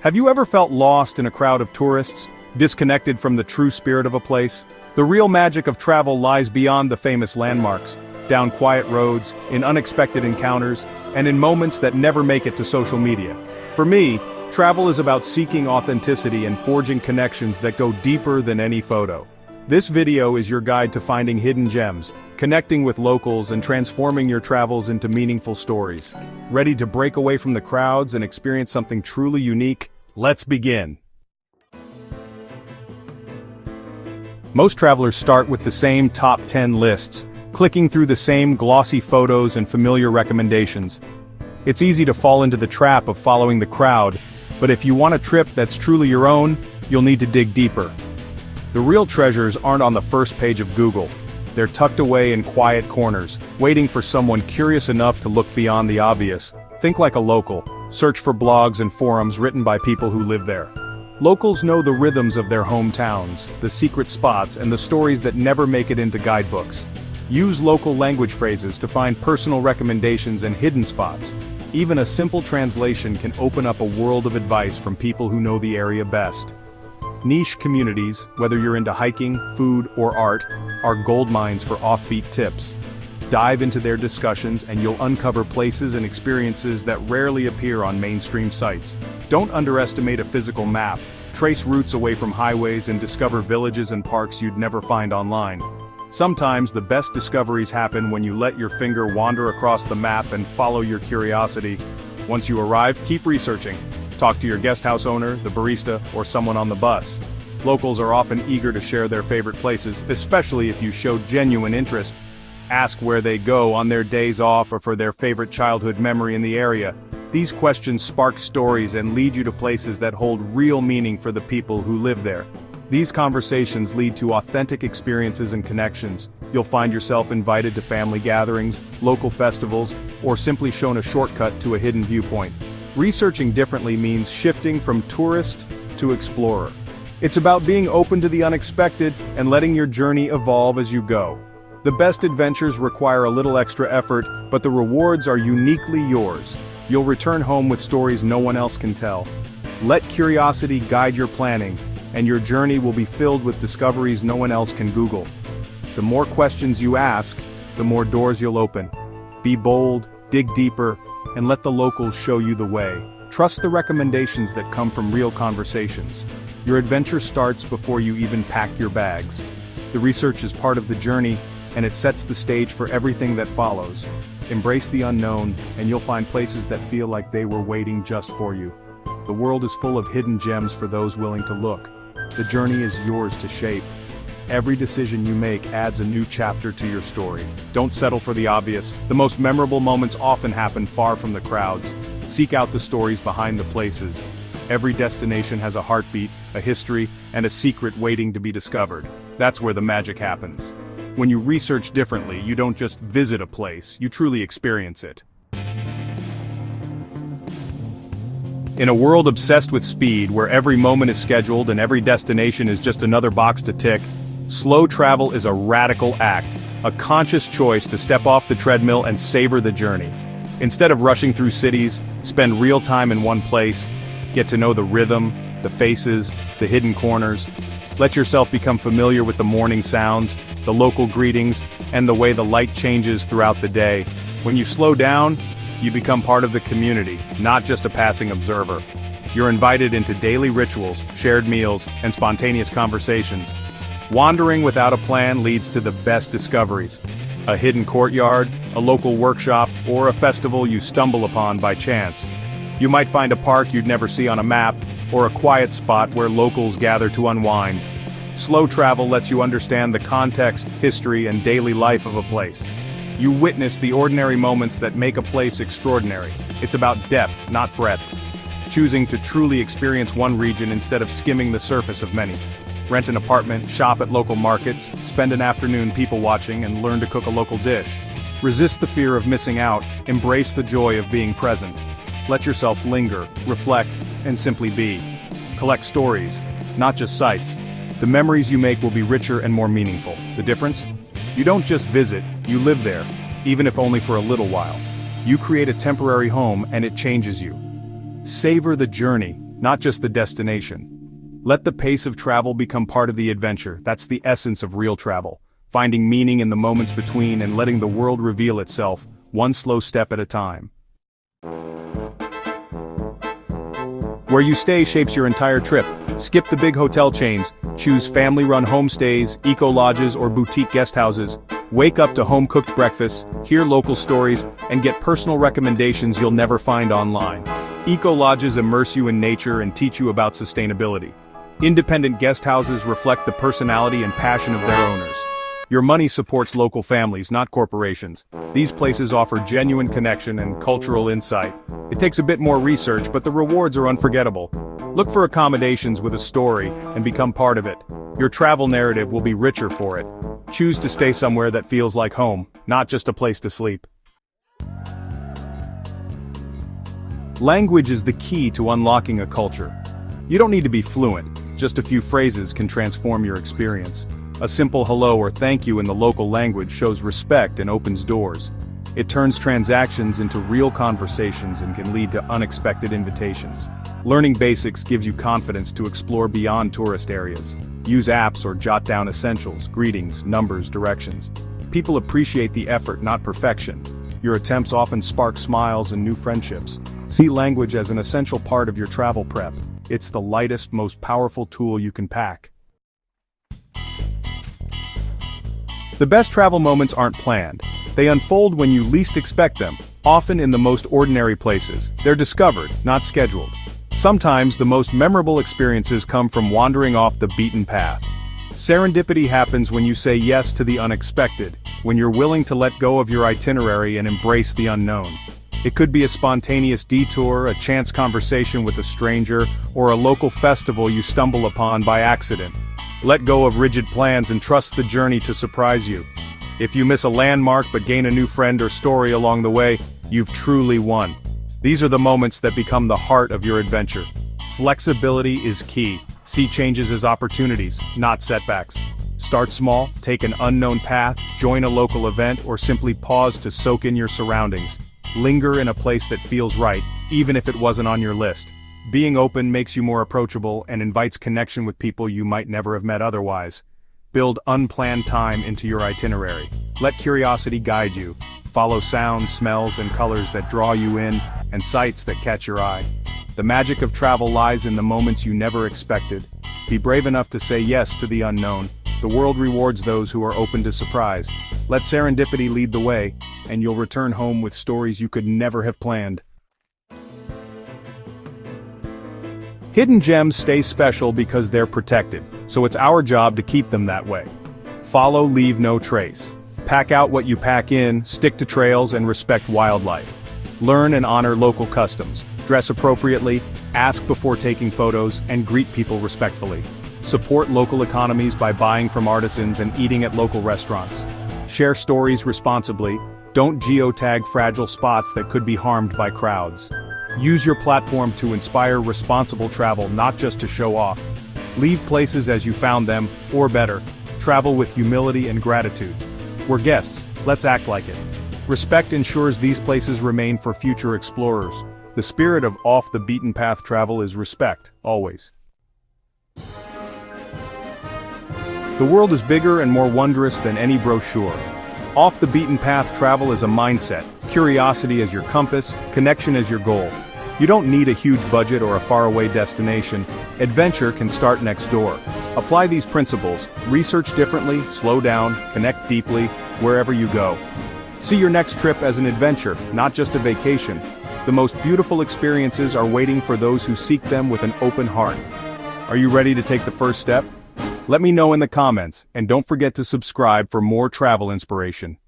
Have you ever felt lost in a crowd of tourists, disconnected from the true spirit of a place? The real magic of travel lies beyond the famous landmarks, down quiet roads, in unexpected encounters, and in moments that never make it to social media. For me, travel is about seeking authenticity and forging connections that go deeper than any photo. This video is your guide to finding hidden gems, connecting with locals and transforming your travels into meaningful stories. Ready to break away from the crowds and experience something truly unique? Let's begin. Most travelers start with the same top 10 lists, clicking through the same glossy photos and familiar recommendations. It's easy to fall into the trap of following the crowd, but if you want a trip that's truly your own, you'll need to dig deeper. The real treasures aren't on the first page of Google. They're tucked away in quiet corners, waiting for someone curious enough to look beyond the obvious. Think like a local. Search for blogs and forums written by people who live there. Locals know the rhythms of their hometowns, the secret spots, and the stories that never make it into guidebooks. Use local language phrases to find personal recommendations and hidden spots. Even a simple translation can open up a world of advice from people who know the area best. Niche communities, whether you're into hiking, food, or art, are goldmines for offbeat tips. Dive into their discussions and you'll uncover places and experiences that rarely appear on mainstream sites. Don't underestimate a physical map. Trace routes away from highways and discover villages and parks you'd never find online. Sometimes the best discoveries happen when you let your finger wander across the map and follow your curiosity. Once you arrive, keep researching. Talk to your guest house owner, the barista, or someone on the bus. Locals are often eager to share their favorite places, especially if you show genuine interest. Ask where they go on their days off or for their favorite childhood memory in the area. These questions spark stories and lead you to places that hold real meaning for the people who live there. These conversations lead to authentic experiences and connections. You'll find yourself invited to family gatherings, local festivals, or simply shown a shortcut to a hidden viewpoint. Researching differently means shifting from tourist to explorer. It's about being open to the unexpected and letting your journey evolve as you go. The best adventures require a little extra effort, but the rewards are uniquely yours. You'll return home with stories no one else can tell. Let curiosity guide your planning, and your journey will be filled with discoveries no one else can Google. The more questions you ask, the more doors you'll open. Be bold, dig deeper, and let the locals show you the way. Trust the recommendations that come from real conversations. Your adventure starts before you even pack your bags. The research is part of the journey, and it sets the stage for everything that follows. Embrace the unknown, and you'll find places that feel like they were waiting just for you. The world is full of hidden gems for those willing to look. The journey is yours to shape. Every decision you make adds a new chapter to your story. Don't settle for the obvious. The most memorable moments often happen far from the crowds. Seek out the stories behind the places. Every destination has a heartbeat, a history, and a secret waiting to be discovered. That's where the magic happens. When you research differently, you don't just visit a place, you truly experience it. In a world obsessed with speed, where every moment is scheduled and every destination is just another box to tick, slow travel is a radical act, a conscious choice to step off the treadmill and savor the journey. Instead of rushing through cities, spend real time in one place, get to know the rhythm, the faces, the hidden corners. Let yourself become familiar with the morning sounds, the local greetings, and the way the light changes throughout the day. When you slow down, you become part of the community, not just a passing observer. You're invited into daily rituals, shared meals, and spontaneous conversations. Wandering without a plan leads to the best discoveries. A hidden courtyard, a local workshop, or a festival you stumble upon by chance. You might find a park you'd never see on a map, or a quiet spot where locals gather to unwind. Slow travel lets you understand the context, history, and daily life of a place. You witness the ordinary moments that make a place extraordinary. It's about depth, not breadth. Choosing to truly experience one region instead of skimming the surface of many. Rent an apartment, shop at local markets, spend an afternoon people watching, and learn to cook a local dish. Resist the fear of missing out, embrace the joy of being present. Let yourself linger, reflect, and simply be. Collect stories, not just sights. The memories you make will be richer and more meaningful. The difference? You don't just visit, you live there, even if only for a little while. You create a temporary home and it changes you. Savor the journey, not just the destination. Let the pace of travel become part of the adventure. That's the essence of real travel. Finding meaning in the moments between and letting the world reveal itself, one slow step at a time. Where you stay shapes your entire trip. Skip the big hotel chains. Choose family-run homestays, eco-lodges, or boutique guesthouses. Wake up to home-cooked breakfasts, hear local stories, and get personal recommendations you'll never find online. Eco-lodges immerse you in nature and teach you about sustainability. Independent guesthouses reflect the personality and passion of their owners. Your money supports local families, not corporations. These places offer genuine connection and cultural insight. It takes a bit more research, but the rewards are unforgettable. Look for accommodations with a story and become part of it. Your travel narrative will be richer for it. Choose to stay somewhere that feels like home, not just a place to sleep. Language is the key to unlocking a culture. You don't need to be fluent, just a few phrases can transform your experience. A simple hello or thank you in the local language shows respect and opens doors. It turns transactions into real conversations and can lead to unexpected invitations. Learning basics gives you confidence to explore beyond tourist areas. Use apps or jot down essentials, greetings, numbers, directions. People appreciate the effort, not perfection. Your attempts often spark smiles and new friendships. See language as an essential part of your travel prep. It's the lightest, most powerful tool you can pack. The best travel moments aren't planned. They unfold when you least expect them, often in the most ordinary places. They're discovered, not scheduled. Sometimes the most memorable experiences come from wandering off the beaten path. Serendipity happens when you say yes to the unexpected, when you're willing to let go of your itinerary and embrace the unknown. It could be a spontaneous detour, a chance conversation with a stranger, or a local festival you stumble upon by accident. Let go of rigid plans and trust the journey to surprise you. If you miss a landmark but gain a new friend or story along the way, you've truly won. These are the moments that become the heart of your adventure. Flexibility is key. See changes as opportunities, not setbacks. Start small, take an unknown path, join a local event, or simply pause to soak in your surroundings. Linger in a place that feels right, even if it wasn't on your list. Being open makes you more approachable and invites connection with people you might never have met otherwise. Build unplanned time into your itinerary. Let curiosity guide you. Follow sounds, smells, and colors that draw you in, and sights that catch your eye. The magic of travel lies in the moments you never expected. Be brave enough to say yes to the unknown. The world rewards those who are open to surprise. Let serendipity lead the way, and you'll return home with stories you could never have planned. Hidden gems stay special because they're protected, so it's our job to keep them that way. Follow, leave no trace. Pack out what you pack in, stick to trails, and respect wildlife. Learn and honor local customs. Dress appropriately, ask before taking photos, and greet people respectfully. Support local economies by buying from artisans and eating at local restaurants. Share stories responsibly. Don't geotag fragile spots that could be harmed by crowds. Use your platform to inspire responsible travel, not just to show off. Leave places as you found them, or better, travel with humility and gratitude. We're guests, let's act like it. Respect ensures these places remain for future explorers. The spirit of off-the-beaten-path travel is respect, always. The world is bigger and more wondrous than any brochure. Off-the-beaten-path travel is a mindset, curiosity as your compass, connection as your goal. You don't need a huge budget or a faraway destination. Adventure can start next door. Apply these principles, research differently, slow down, connect deeply, wherever you go. See your next trip as an adventure, not just a vacation. The most beautiful experiences are waiting for those who seek them with an open heart. Are you ready to take the first step? Let me know in the comments, and don't forget to subscribe for more travel inspiration.